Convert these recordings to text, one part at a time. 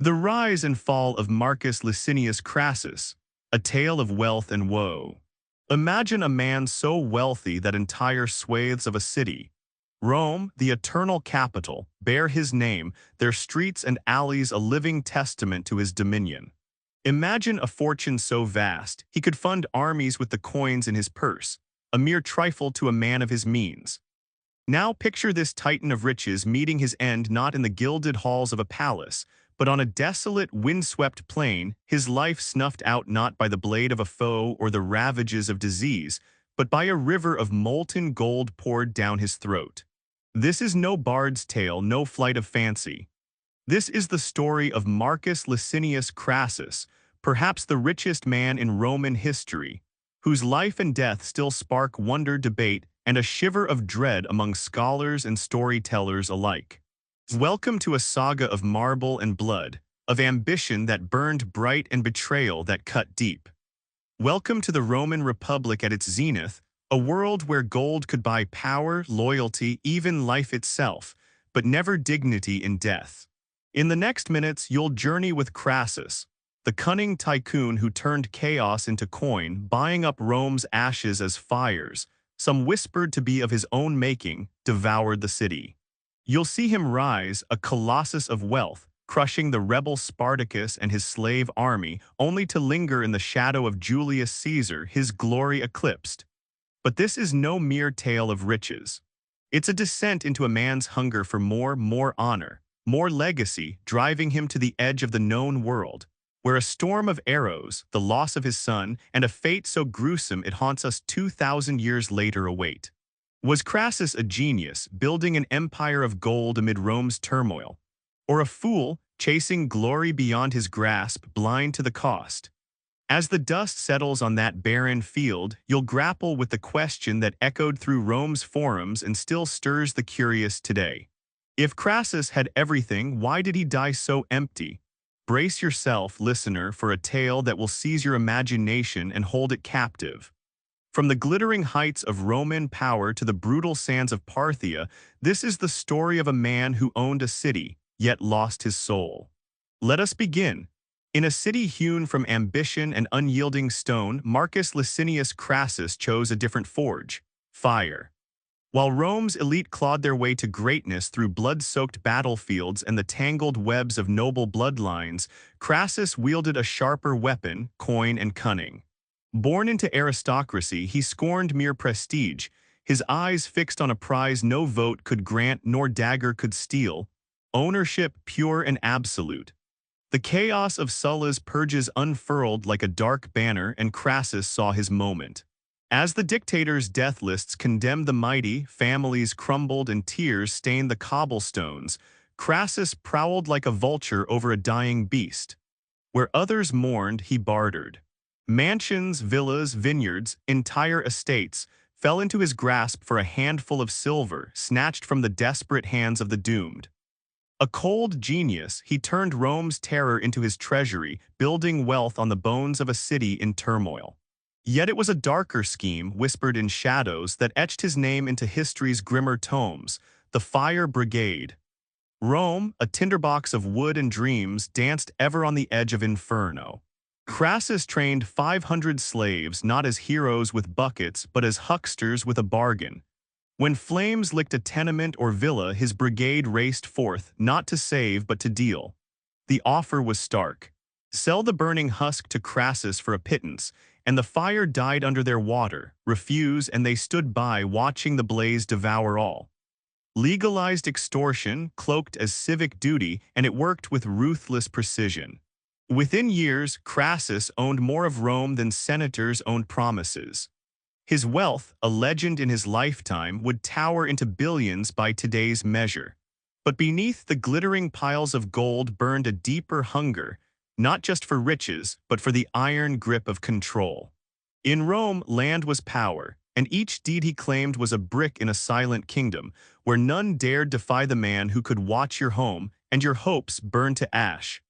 The Rise and Fall of Marcus Licinius Crassus, a tale of wealth and woe. Imagine a man so wealthy that entire swathes of a city, Rome, the eternal capital, bear his name, their streets and alleys a living testament to his dominion. Imagine a fortune so vast, he could fund armies with the coins in his purse, a mere trifle to a man of his means. Now picture this titan of riches meeting his end not in the gilded halls of a palace, but on a desolate, windswept plain, his life snuffed out not by the blade of a foe or the ravages of disease, but by a river of molten gold poured down his throat. This is no bard's tale, no flight of fancy. This is the story of Marcus Licinius Crassus, perhaps the richest man in Roman history, whose life and death still spark wonder, debate, and a shiver of dread among scholars and storytellers alike. Welcome to a saga of marble and blood, of ambition that burned bright and betrayal that cut deep. Welcome to the Roman Republic at its zenith, a world where gold could buy power, loyalty, even life itself, but never dignity in death. In the next minutes, you'll journey with Crassus, the cunning tycoon who turned chaos into coin, buying up Rome's ashes as fires, some whispered to be of his own making, devoured the city. You'll see him rise, a colossus of wealth, crushing the rebel Spartacus and his slave army, only to linger in the shadow of Julius Caesar, his glory eclipsed. But this is no mere tale of riches. It's a descent into a man's hunger for more honor, more legacy, driving him to the edge of the known world, where a storm of arrows, the loss of his son, and a fate so gruesome it haunts us 2,000 years later await. Was Crassus a genius, building an empire of gold amid Rome's turmoil? Or a fool, chasing glory beyond his grasp, blind to the cost? As the dust settles on that barren field, you'll grapple with the question that echoed through Rome's forums and still stirs the curious today. If Crassus had everything, why did he die so empty? Brace yourself, listener, for a tale that will seize your imagination and hold it captive. From the glittering heights of Roman power to the brutal sands of Parthia, this is the story of a man who owned a city, yet lost his soul. Let us begin. In a city hewn from ambition and unyielding stone, Marcus Licinius Crassus chose a different forge: fire. While Rome's elite clawed their way to greatness through blood-soaked battlefields and the tangled webs of noble bloodlines, Crassus wielded a sharper weapon: coin and cunning. Born into aristocracy, he scorned mere prestige, his eyes fixed on a prize no vote could grant nor dagger could steal, ownership pure and absolute. The chaos of Sulla's purges unfurled like a dark banner, and Crassus saw his moment. As the dictator's death lists condemned the mighty, families crumbled and tears stained the cobblestones, Crassus prowled like a vulture over a dying beast. Where others mourned, he bartered. Mansions, villas, vineyards, entire estates fell into his grasp for a handful of silver snatched from the desperate hands of the doomed. A cold genius, he turned Rome's terror into his treasury, building wealth on the bones of a city in turmoil. Yet it was a darker scheme, whispered in shadows, that etched his name into history's grimmer tomes: the Fire Brigade. Rome, a tinderbox of wood and dreams, danced ever on the edge of inferno. Crassus trained 500 slaves not as heroes with buckets, but as hucksters with a bargain. When flames licked a tenement or villa, his brigade raced forth, not to save but to deal. The offer was stark. Sell the burning husk to Crassus for a pittance, and the fire died under their water. Refuse, and they stood by, watching the blaze devour all. Legalized extortion, cloaked as civic duty, and it worked with ruthless precision. Within years, Crassus owned more of Rome than senators owned promises. His wealth, a legend in his lifetime, would tower into billions by today's measure. But beneath the glittering piles of gold burned a deeper hunger, not just for riches, but for the iron grip of control. In Rome, land was power, and each deed he claimed was a brick in a silent kingdom, where none dared defy the man who could watch your home and your hopes burn to ash.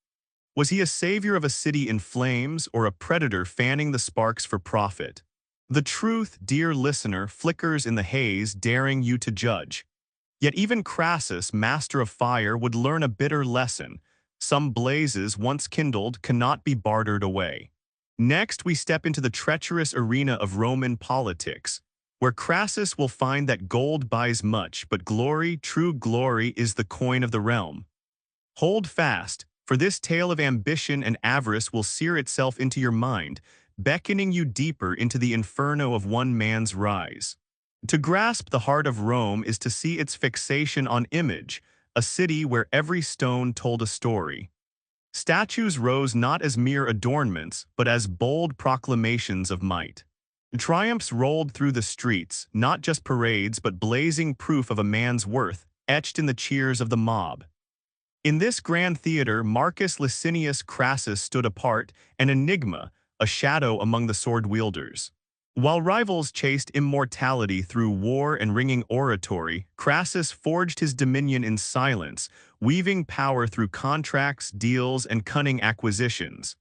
Was he a savior of a city in flames, or a predator fanning the sparks for profit? The truth, dear listener, flickers in the haze, daring you to judge. Yet even Crassus, master of fire, would learn a bitter lesson. Some blazes once kindled cannot be bartered away. Next, we step into the treacherous arena of Roman politics, where Crassus will find that gold buys much, but glory, true glory, is the coin of the realm. Hold fast, for this tale of ambition and avarice will sear itself into your mind, beckoning you deeper into the inferno of one man's rise. To grasp the heart of Rome is to see its fixation on image, a city where every stone told a story. Statues rose not as mere adornments, but as bold proclamations of might. Triumphs rolled through the streets, not just parades but blazing proof of a man's worth, etched in the cheers of the mob. In this grand theater, Marcus Licinius Crassus stood apart, an enigma, a shadow among the sword-wielders. While rivals chased immortality through war and ringing oratory, Crassus forged his dominion in silence, weaving power through contracts, deals, and cunning acquisitions.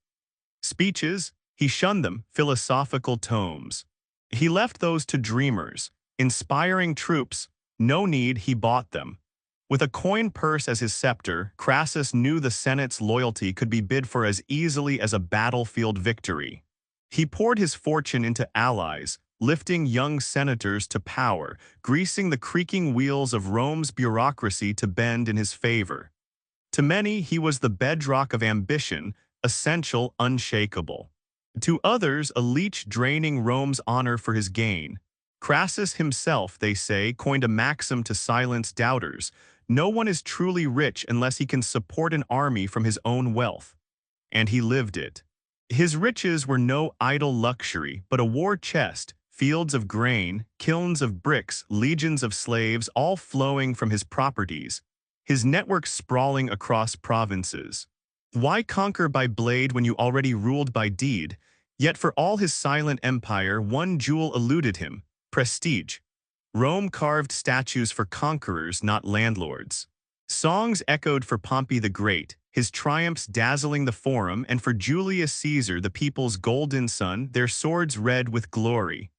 Speeches, he shunned them, philosophical tomes. He left those to dreamers. Inspiring troops, no need, he bought them. With a coin purse as his scepter, Crassus knew the Senate's loyalty could be bid for as easily as a battlefield victory. He poured his fortune into allies, lifting young senators to power, greasing the creaking wheels of Rome's bureaucracy to bend in his favor. To many, he was the bedrock of ambition, essential, unshakable. To others, a leech draining Rome's honor for his gain. Crassus himself, they say, coined a maxim to silence doubters: no one is truly rich unless he can support an army from his own wealth. And he lived it. His riches were no idle luxury, but a war chest, fields of grain, kilns of bricks, legions of slaves, all flowing from his properties, his network sprawling across provinces. Why conquer by blade when you already ruled by deed? Yet for all his silent empire, one jewel eluded him: prestige. Rome carved statues for conquerors, not landlords. Songs echoed for Pompey the Great, his triumphs dazzling the forum, and for Julius Caesar, the people's golden son, their swords red with glory.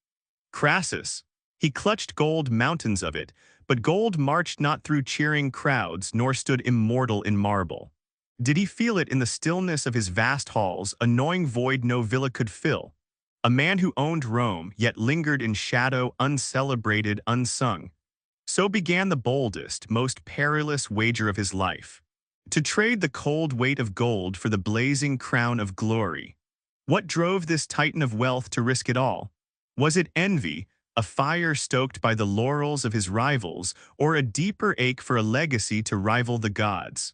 Crassus, he clutched gold, mountains of it, but gold marched not through cheering crowds, nor stood immortal in marble. Did he feel it in the stillness of his vast halls, a gnawing void no villa could fill? A man who owned Rome, yet lingered in shadow, uncelebrated, unsung. So began the boldest, most perilous wager of his life: to trade the cold weight of gold for the blazing crown of glory. What drove this titan of wealth to risk it all? Was it envy, a fire stoked by the laurels of his rivals, or a deeper ache for a legacy to rival the gods?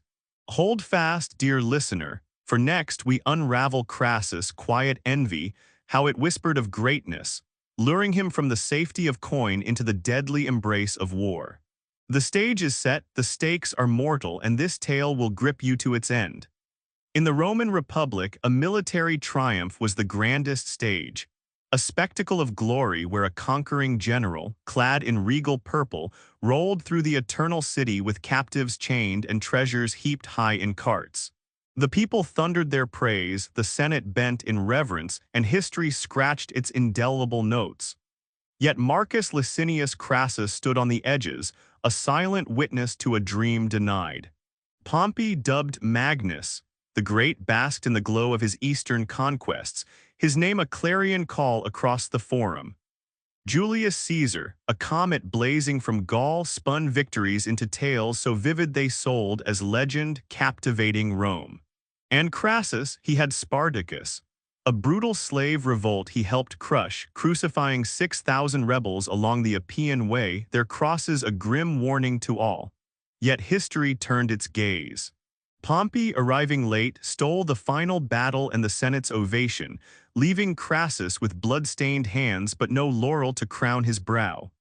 Hold fast, dear listener, for next we unravel Crassus' quiet envy, how it whispered of greatness, luring him from the safety of coin into the deadly embrace of war. The stage is set, the stakes are mortal, and this tale will grip you to its end. In the Roman Republic, a military triumph was the grandest stage, a spectacle of glory where a conquering general, clad in regal purple, rolled through the eternal city with captives chained and treasures heaped high in carts. The people thundered their praise, the Senate bent in reverence, and history scratched its indelible notes. Yet Marcus Licinius Crassus stood on the edges, a silent witness to a dream denied. Pompey, dubbed Magnus the Great, basked in the glow of his eastern conquests, his name a clarion call across the forum. Julius Caesar, a comet blazing from Gaul, spun victories into tales so vivid they sold as legend, captivating Rome. And Crassus, he had Spartacus, a brutal slave revolt he helped crush, crucifying 6,000 rebels along the Appian Way, their crosses a grim warning to all. Yet history turned its gaze. Pompey, arriving late, stole the final battle and the Senate's ovation, leaving Crassus with blood-stained hands but no laurel to crown his brow.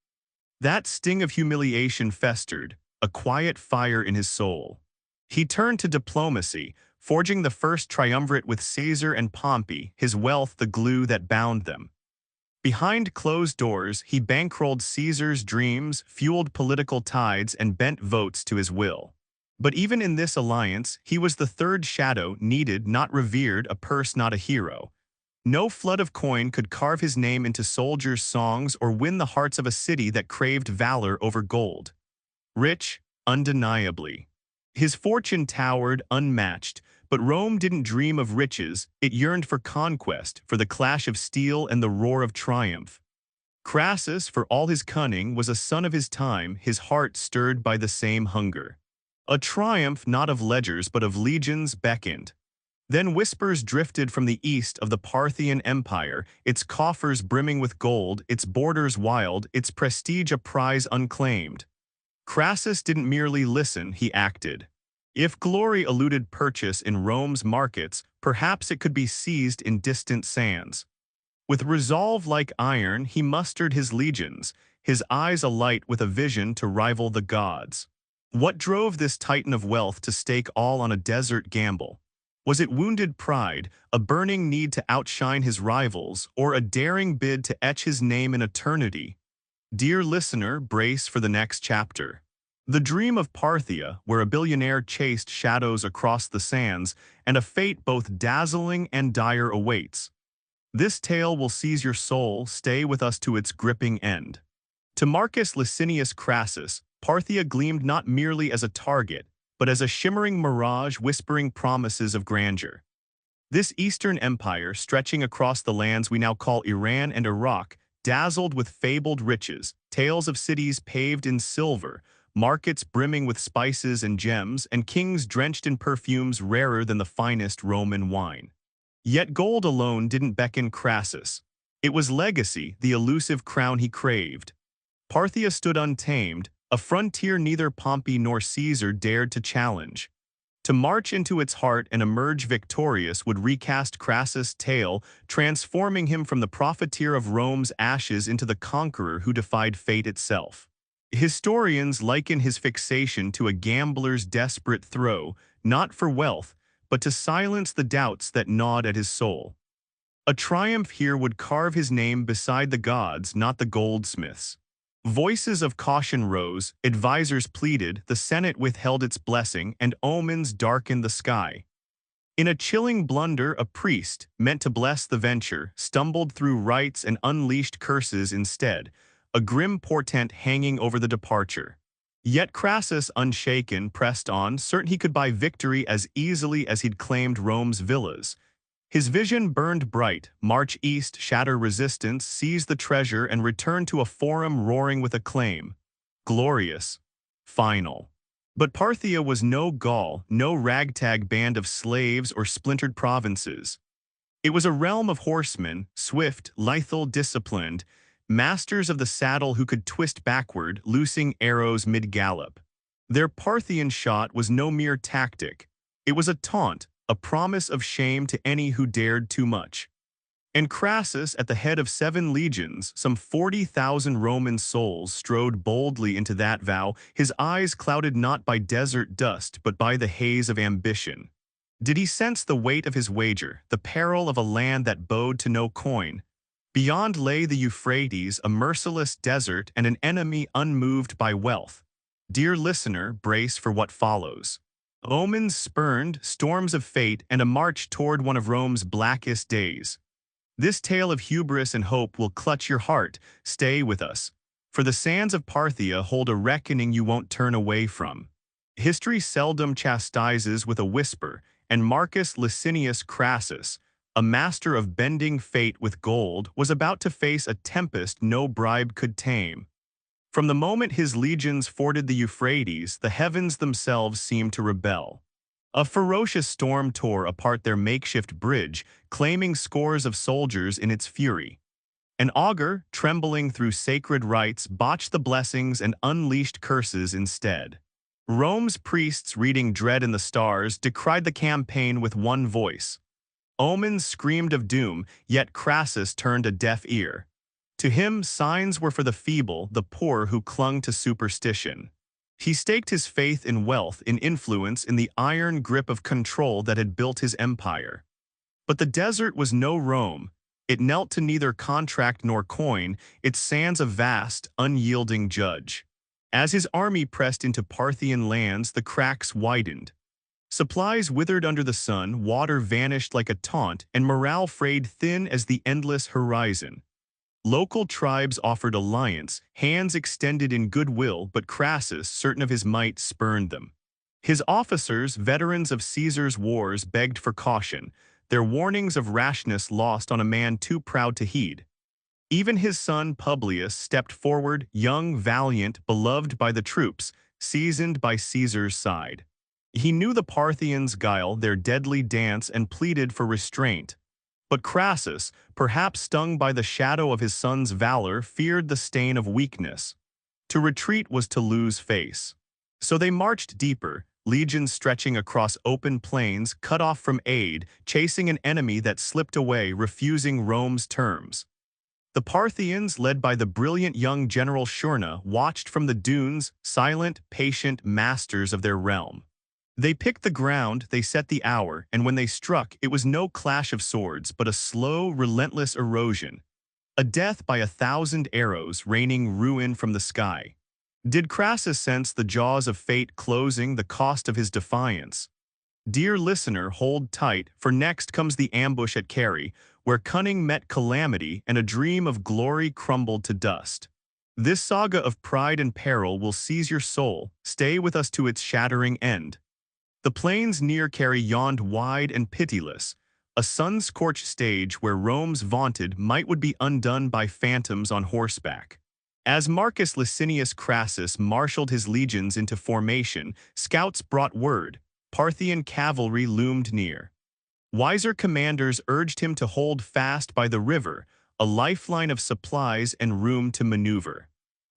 That sting of humiliation festered, a quiet fire in his soul. He turned to diplomacy, forging the first triumvirate with Caesar and Pompey, his wealth the glue that bound them. Behind closed doors, he bankrolled Caesar's dreams, fueled political tides, and bent votes to his will. But even in this alliance, he was the third shadow, needed, not revered, a purse, not a hero. No flood of coin could carve his name into soldiers' songs or win the hearts of a city that craved valor over gold. Rich, undeniably. His fortune towered, unmatched, but Rome didn't dream of riches, it yearned for conquest, for the clash of steel and the roar of triumph. Crassus, for all his cunning, was a son of his time, his heart stirred by the same hunger. A triumph not of ledgers but of legions beckoned. Then whispers drifted from the east of the Parthian Empire, its coffers brimming with gold, its borders wild, its prestige a prize unclaimed. Crassus didn't merely listen, he acted. If glory eluded purchase in Rome's markets, perhaps it could be seized in distant sands. With resolve like iron, he mustered his legions, his eyes alight with a vision to rival the gods. What drove this titan of wealth to stake all on a desert gamble? Was it wounded pride, a burning need to outshine his rivals, or a daring bid to etch his name in eternity? Dear listener, brace for the next chapter. The dream of Parthia, where a billionaire chased shadows across the sands, and a fate both dazzling and dire awaits. This tale will seize your soul, stay with us to its gripping end. To Marcus Licinius Crassus, Parthia gleamed not merely as a target, but as a shimmering mirage whispering promises of grandeur. This Eastern empire, stretching across the lands we now call Iran and Iraq, dazzled with fabled riches, tales of cities paved in silver, markets brimming with spices and gems, and kings drenched in perfumes rarer than the finest Roman wine. Yet gold alone didn't beckon Crassus. It was legacy, the elusive crown he craved. Parthia stood untamed, a frontier neither Pompey nor Caesar dared to challenge. To march into its heart and emerge victorious would recast Crassus' tale, transforming him from the profiteer of Rome's ashes into the conqueror who defied fate itself. Historians liken his fixation to a gambler's desperate throw, not for wealth, but to silence the doubts that gnawed at his soul. A triumph here would carve his name beside the gods, not the goldsmiths. Voices of caution rose, advisors pleaded, the Senate withheld its blessing, and omens darkened the sky. In a chilling blunder, a priest, meant to bless the venture, stumbled through rites and unleashed curses instead, a grim portent hanging over the departure. Yet Crassus, unshaken, pressed on, certain he could buy victory as easily as he'd claimed Rome's villas. His vision burned bright, march east, shatter resistance, seize the treasure, and return to a forum roaring with acclaim. Glorious. Final. But Parthia was no Gaul, no ragtag band of slaves or splintered provinces. It was a realm of horsemen, swift, lethal, disciplined, masters of the saddle who could twist backward, loosing arrows mid-gallop. Their Parthian shot was no mere tactic. It was a taunt, a promise of shame to any who dared too much. And Crassus, at the head of 7 legions, some 40,000 Roman souls, strode boldly into that vow, his eyes clouded not by desert dust but by the haze of ambition. Did he sense the weight of his wager, the peril of a land that bowed to no coin? Beyond lay the Euphrates, a merciless desert and an enemy unmoved by wealth. Dear listener, brace for what follows. Omens spurned, storms of fate, and a march toward one of Rome's blackest days. This tale of hubris and hope will clutch your heart. Stay with us, for the sands of Parthia hold a reckoning you won't turn away from. History seldom chastises with a whisper, and Marcus Licinius Crassus, a master of bending fate with gold, was about to face a tempest no bribe could tame. From the moment his legions forded the Euphrates, the heavens themselves seemed to rebel. A ferocious storm tore apart their makeshift bridge, claiming scores of soldiers in its fury. An augur, trembling through sacred rites, botched the blessings and unleashed curses instead. Rome's priests, reading dread in the stars, decried the campaign with one voice. Omens screamed of doom, yet Crassus turned a deaf ear. To him, signs were for the feeble, the poor who clung to superstition. He staked his faith in wealth, in influence, in the iron grip of control that had built his empire. But the desert was no Rome. It knelt to neither contract nor coin, its sands a vast, unyielding judge. As his army pressed into Parthian lands, the cracks widened. Supplies withered under the sun, water vanished like a taunt, and morale frayed thin as the endless horizon. Local tribes offered alliance, hands extended in goodwill, but Crassus, certain of his might, spurned them. His officers, veterans of Caesar's wars, begged for caution, their warnings of rashness lost on a man too proud to heed. Even his son Publius stepped forward, young, valiant, beloved by the troops, seasoned by Caesar's side. He knew the Parthians' guile, their deadly dance, and pleaded for restraint. But Crassus, perhaps stung by the shadow of his son's valor, feared the stain of weakness. To retreat was to lose face. So they marched deeper, legions stretching across open plains, cut off from aid, chasing an enemy that slipped away, refusing Rome's terms. The Parthians, led by the brilliant young general Shurna, watched from the dunes, silent, patient masters of their realm. They picked the ground, they set the hour, and when they struck, it was no clash of swords, but a slow, relentless erosion. A death by 1,000 arrows raining ruin from the sky. Did Crassus sense the jaws of fate closing, the cost of his defiance? Dear listener, hold tight, for next comes the ambush at Carrhae, where cunning met calamity and a dream of glory crumbled to dust. This saga of pride and peril will seize your soul. Stay with us to its shattering end. The plains near Carrhae yawned wide and pitiless, a sun-scorched stage where Rome's vaunted might would be undone by phantoms on horseback. As Marcus Licinius Crassus marshaled his legions into formation, scouts brought word. Parthian cavalry loomed near. Wiser commanders urged him to hold fast by the river, a lifeline of supplies and room to maneuver.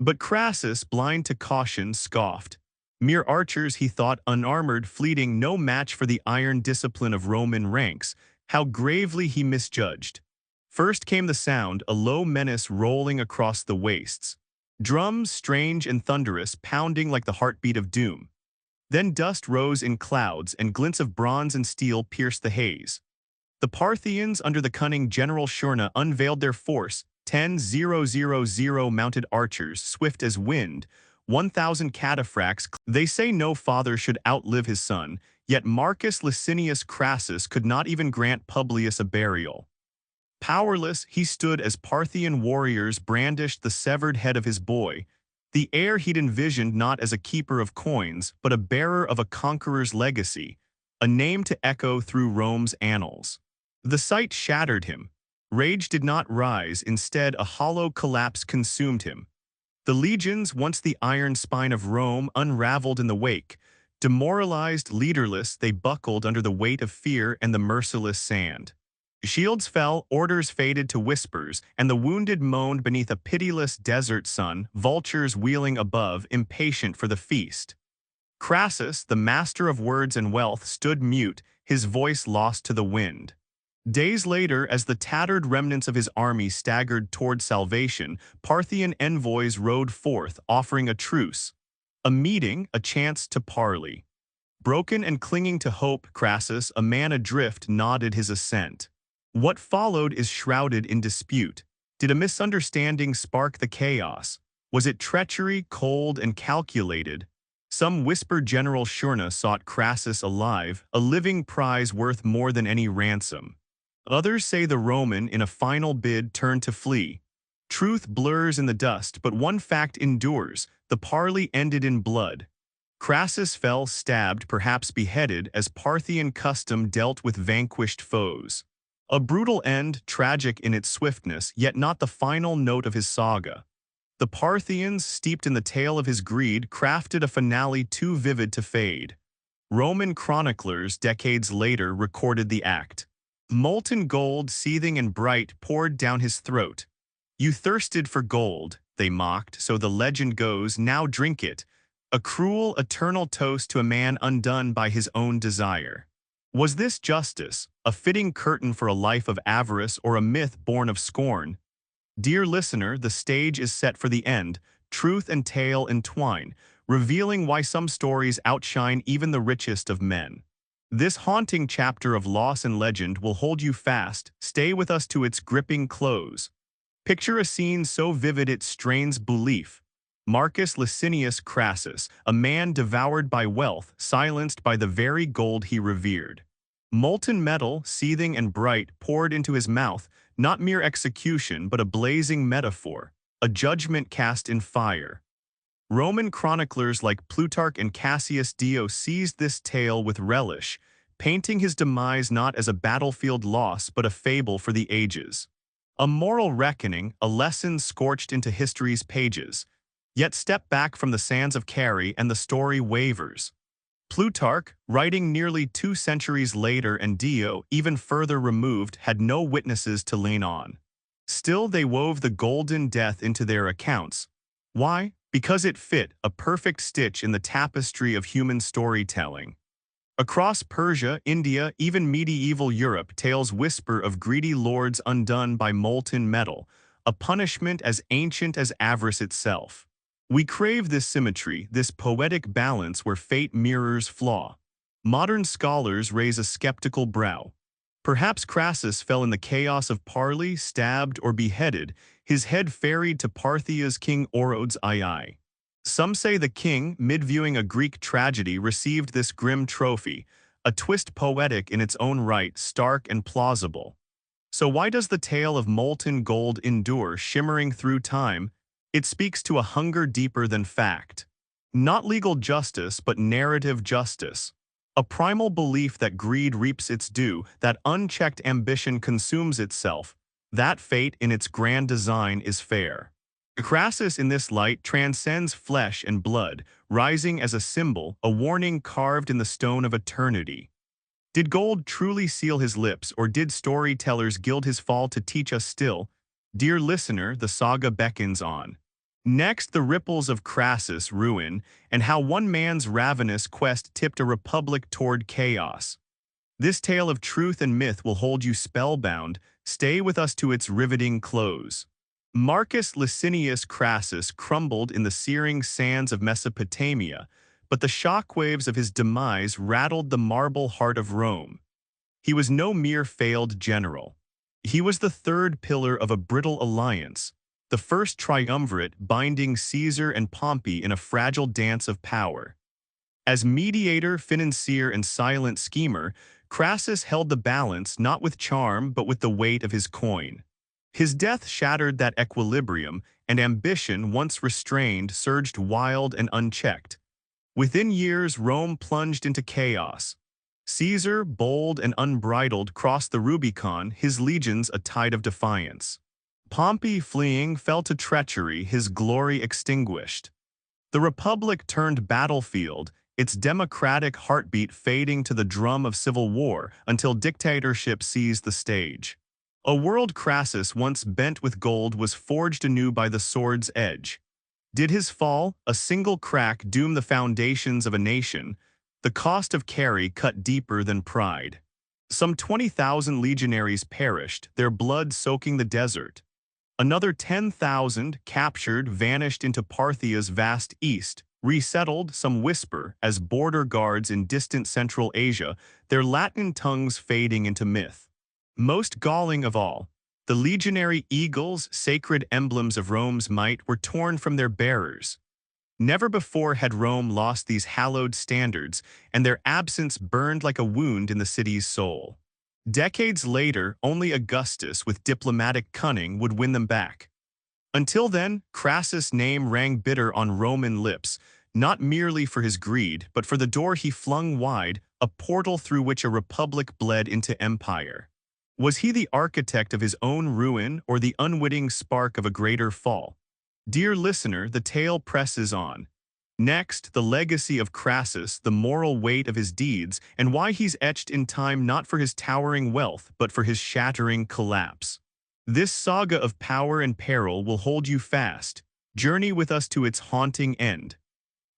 But Crassus, blind to caution, scoffed. Mere archers, he thought, unarmored, fleeting, no match for the iron discipline of Roman ranks. How gravely he misjudged. First came the sound, a low menace rolling across the wastes. Drums, strange and thunderous, pounding like the heartbeat of doom. Then dust rose in clouds, and glints of bronze and steel pierced the haze. The Parthians, under the cunning General Shurna, unveiled their force, 10,000 mounted archers, swift as wind, 1,000 cataphracts. They say no father should outlive his son, yet Marcus Licinius Crassus could not even grant Publius a burial. Powerless, he stood as Parthian warriors brandished the severed head of his boy, the heir he'd envisioned not as a keeper of coins, but a bearer of a conqueror's legacy, a name to echo through Rome's annals. The sight shattered him. Rage did not rise, instead a hollow collapse consumed him. The legions, once the iron spine of Rome, unraveled in the wake. Demoralized, leaderless, they buckled under the weight of fear and the merciless sand. Shields fell, orders faded to whispers, and the wounded moaned beneath a pitiless desert sun, vultures wheeling above, impatient for the feast. Crassus, the master of words and wealth, stood mute, his voice lost to the wind. Days later, as the tattered remnants of his army staggered toward salvation, Parthian envoys rode forth, offering a truce. A meeting, a chance to parley. Broken and clinging to hope, Crassus, a man adrift, nodded his assent. What followed is shrouded in dispute. Did a misunderstanding spark the chaos? Was it treachery, cold and calculated? Some whisper General Shurna sought Crassus alive, a living prize worth more than any ransom. Others say the Roman, in a final bid, turned to flee. Truth blurs in the dust, but one fact endures: the parley ended in blood. Crassus fell, stabbed, perhaps beheaded, as Parthian custom dealt with vanquished foes. A brutal end, tragic in its swiftness, yet not the final note of his saga. The Parthians, steeped in the tale of his greed, crafted a finale too vivid to fade. Roman chroniclers, decades later, recorded the act. Molten gold, seething and bright, poured down his throat. "You thirsted for gold," they mocked, "so the legend goes, now drink it." A cruel, eternal toast to a man undone by his own desire. Was this justice, a fitting curtain for a life of avarice, or a myth born of scorn? Dear listener, the stage is set for the end. Truth and tale entwine, revealing why some stories outshine even the richest of men. This haunting chapter of loss and legend will hold you fast. Stay with us to its gripping close. Picture a scene so vivid it strains belief. Marcus Licinius Crassus, a man devoured by wealth, silenced by the very gold he revered. Molten metal, seething and bright, poured into his mouth, not mere execution but a blazing metaphor, a judgment cast in fire. Roman chroniclers like Plutarch and Cassius Dio seized this tale with relish, painting his demise not as a battlefield loss but a fable for the ages. A moral reckoning, a lesson scorched into history's pages. Yet step back from the sands of Carrie and the story wavers. Plutarch, writing nearly 2 centuries later, and Dio, even further removed, had no witnesses to lean on. Still they wove the golden death into their accounts. Why? Because it fit, a perfect stitch in the tapestry of human storytelling. Across Persia, India, even medieval Europe, tales whisper of greedy lords undone by molten metal, a punishment as ancient as avarice itself. We crave this symmetry, this poetic balance where fate mirrors flaw. Modern scholars raise a skeptical brow. Perhaps Crassus fell in the chaos of parley, stabbed or beheaded, his head ferried to Parthia's king Orodes II. Some say the king, mid-viewing a Greek tragedy, received this grim trophy, a twist poetic in its own right, stark and plausible. So why does the tale of molten gold endure, shimmering through time? It speaks to a hunger deeper than fact. Not legal justice, but narrative justice. A primal belief that greed reaps its due, that unchecked ambition consumes itself, that fate in its grand design is fair. Crassus in this light transcends flesh and blood, rising as a symbol, a warning carved in the stone of eternity. Did gold truly seal his lips, or did storytellers gild his fall to teach us still? Dear listener, the saga beckons on. Next, the ripples of Crassus' ruin, and how one man's ravenous quest tipped a republic toward chaos. This tale of truth and myth will hold you spellbound. Stay with us to its riveting close. Marcus Licinius Crassus crumbled in the searing sands of Mesopotamia, but the shockwaves of his demise rattled the marble heart of Rome. He was no mere failed general. He was the third pillar of a brittle alliance, the first triumvirate binding Caesar and Pompey in a fragile dance of power. As mediator, financier, and silent schemer, Crassus held the balance not with charm but with the weight of his coin. His death shattered that equilibrium, and ambition, once restrained, surged wild and unchecked. Within years, Rome plunged into chaos. Caesar, bold and unbridled, crossed the Rubicon, his legions a tide of defiance. Pompey, fleeing, fell to treachery, his glory extinguished. The Republic turned battlefield, its democratic heartbeat fading to the drum of civil war until dictatorship seized the stage. A world Crassus, once bent with gold, was forged anew by the sword's edge. Did his fall, a single crack, doom the foundations of a nation? The cost of carry cut deeper than pride. Some 20,000 legionaries perished, their blood soaking the desert. Another 10,000, captured, vanished into Parthia's vast east, resettled, some whisper, as border guards in distant Central Asia, their Latin tongues fading into myth. Most galling of all, the legionary eagles, sacred emblems of Rome's might, were torn from their bearers. Never before had Rome lost these hallowed standards, and their absence burned like a wound in the city's soul. Decades later, only Augustus, with diplomatic cunning, would win them back. Until then, Crassus' name rang bitter on Roman lips, not merely for his greed, but for the door he flung wide, a portal through which a republic bled into empire. Was he the architect of his own ruin, or the unwitting spark of a greater fall? Dear listener, the tale presses on. Next, the legacy of Crassus, the moral weight of his deeds, and why he's etched in time not for his towering wealth, but for his shattering collapse. This saga of power and peril will hold you fast. Journey with us to its haunting end.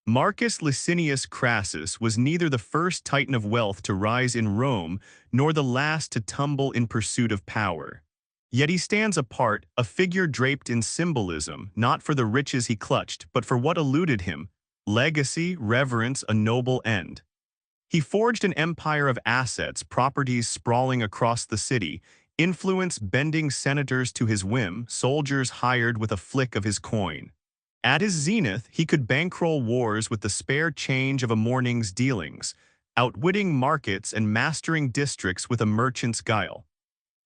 Marcus Licinius Crassus was neither the first titan of wealth to rise in Rome, nor the last to tumble in pursuit of power. Yet he stands apart, a figure draped in symbolism, not for the riches he clutched, but for what eluded him: legacy, reverence, a noble end. He forged an empire of assets, properties sprawling across the city, influence bending senators to his whim, soldiers hired with a flick of his coin. At his zenith, he could bankroll wars with the spare change of a morning's dealings, outwitting markets and mastering districts with a merchant's guile.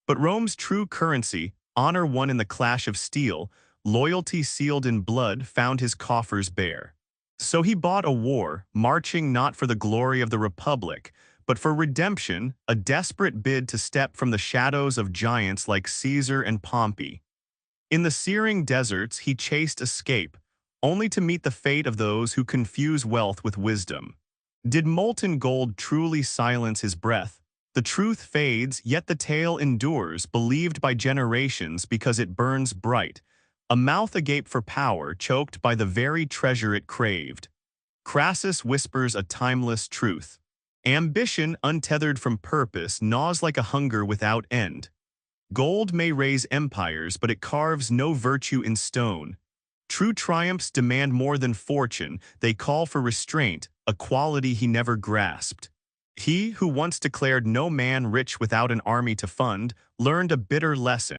But Rome's true currency, honor won in the clash of steel, loyalty sealed in blood, found his coffers bare. So he bought a war, marching not for the glory of the Republic, but for redemption, a desperate bid to step from the shadows of giants like Caesar and Pompey. In the searing deserts, he chased escape, only to meet the fate of those who confuse wealth with wisdom. Did molten gold truly silence his breath? The truth fades, yet the tale endures, believed by generations because it burns bright, a mouth agape for power choked by the very treasure it craved. Crassus whispers a timeless truth. Ambition, untethered from purpose, gnaws like a hunger without end. Gold may raise empires, but it carves no virtue in stone. True triumphs demand more than fortune, they call for restraint, a quality he never grasped. He who once declared no man rich without an army to fund, learned a bitter lesson.